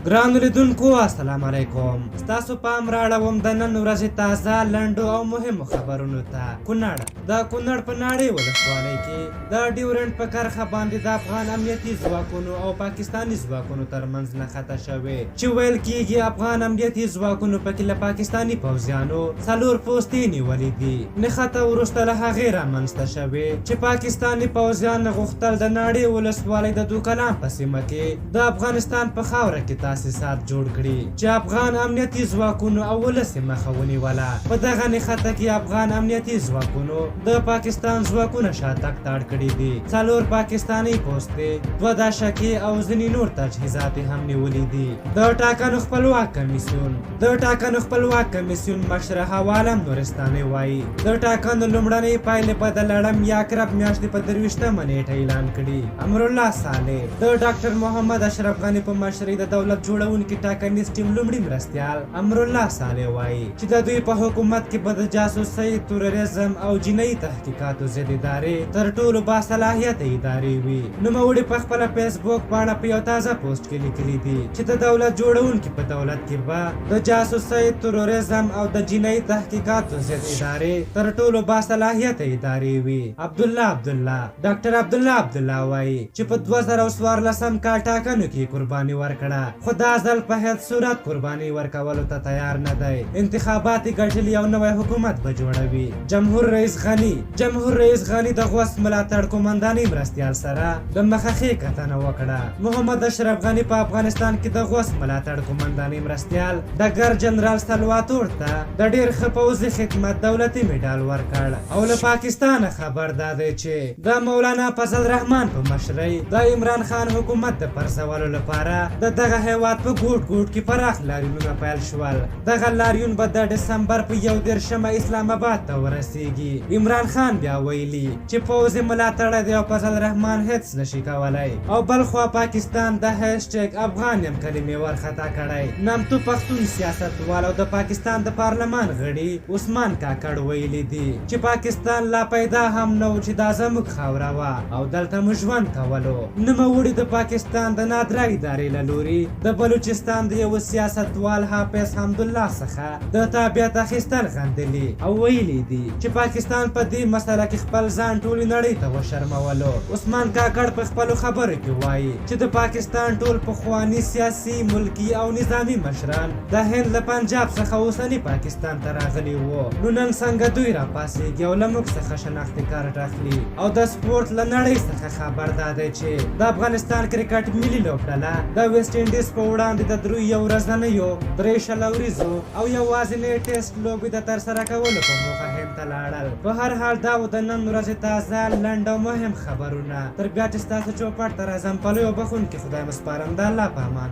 ګرانو لیدونکو السلام علیکم. ستاسو پام راړوم د نن ورځې تازه لنډو او مهمو خبرونو ته. کونړ د کونړ په ناړې ولسوالۍ کې د ډیورنډ په کرښه باندې د افغان امنیتي ځواکونو او پاکستاني ځواکونو ترمنځ نښته شوې چې ویل کېږي افغان امنیتي ځواکونو پکې له پاکستاني پوځیانو 4 پوستې نیولې دي. نښته وروسته له هغې رامنځته شوې چې پاکستاني پوځیان غوښتل د ناړې ولسوالۍ د دوکلام په سیمه کې د افغانستان په خاوره کې تاسیسات جوړ کړي چې افغان امنیتي ځواکونو اولس مخه ونیوله. په دغه نښته کې افغان امنیتي ځواکونو د پاکستان ځواکونه شاتګ تاړ کړي دي. 4 پاکستاني پوستې، 2 داشکې او ځینې نور تجهیزات هم نیولي دي. د ټاکنو خپلواک کمیسیون مشر حوالم نورستاني وایي د ټاکنو لومړنۍ پایلې به د لړم یا اکرب میاشتې په 23 نیټه اعلان کړي. امرالله صالح د ډاکټر محمد اشرف غني په مشرۍ د دولت جوړونکي ټاکنیز ټیم لومړي مرستیال امرالله صالح وایي چې د دوی په حکومت کې به د جاسوسۍ، تروریزم او جنایي تحقیقاتو ضد ادارې تر ټولو باصلاحیته ادارې وي. نوموړي په خپله فیسبوک پاڼه په یو تازه پوسټ کې لیکلي دي چې د دولت جوړونکي په دولت کې به د جاسوسۍ، تروریزم او د جنایي تحقیقاتو ضد ادارې تر ټولو باصلاحیته ادارې وي. ډاکټر عبدالله عبدالله وایي چې په 2014 کال ټاکنو کې قرباني ورکړه، خو دا ځل په هیڅ صورت قرباني ورکولو ته تیار نه دی. انتخابات ګټلي او نوی حکومت به جوړوي. جمهور رئیس غني د غوث ملاتړ قومندانۍ مرستیال سره د مخخې کتنه وکړه. محمد اشرف غني په افغانستان کې د غوث ملاتړ قومندانۍ مرستیال ډګر جنرال سلواتور ته د ډېر ښه پوځي خدمت دولتي میډال ورکړ. او له پاکستانه خبر دا دی چې د مولانا فضل الرحمن په مشرۍ د عمران خان حکومت د پرځولو لپاره د دغه هیواد په ګوټ کې پراخ لاریونونه پیل شول. دغه لاریون به د ډسمبر په 21 اسلام آباد ته ورسیږي. عمران خان بیا ویلي چې پوځي ملاتړ دی او فضل الرحمن هیڅ نشي کولی. او بلخوا پاکستان د هیشټیګ افغان یم کلمې ورخطا کړی. نامتو پښتون سیاستوال او د پاکستان د پارلمان غړي عثمان کاکړ ویلي دي چې پاکستان لا پیدا هم نه و چې دا زموږ خاوره وه او دلته موږ ژوند کولو. نوموړي د پاکستان د نادره ادارې له لوري د بلوچستان د یو سیاستوال حافظ حمدالله څخه د تابعیت اخیستل غندلي او ویلي دي چې پاکستان په دې مسله کې خپل ځان ټولې نړۍ ته وشرمولو. عثمان کاکړ په خپلو خبرو کې وایي چې د پاکستان ټول پخواني سیاسي، ملکي او نظامي مشران د هند له پنجاب څخه اوسني پاکستان ته راغلي وو. نو نن څنګه دوی راپاڅېږي او له موږ څخه شناختي کارت اخلي او د سپورټ له نړۍ څخه خبر دا دی چې د افغانستان کرکټ ملي لوبډله د ویسټ انډیز په وړاندې د 3 ورځنیو 3 شلوریزو او یوازینۍ ټیسټ لوبې د ترسره کولو په موخه هند ته لاړل. په هر حال دا و د نن ورځې تازه لنډ او مهم خبرونه. تر بیا چې ستاسو چوپړ ته راځم په لویو بخښونکي خدای مو سپارم. د الله په امان.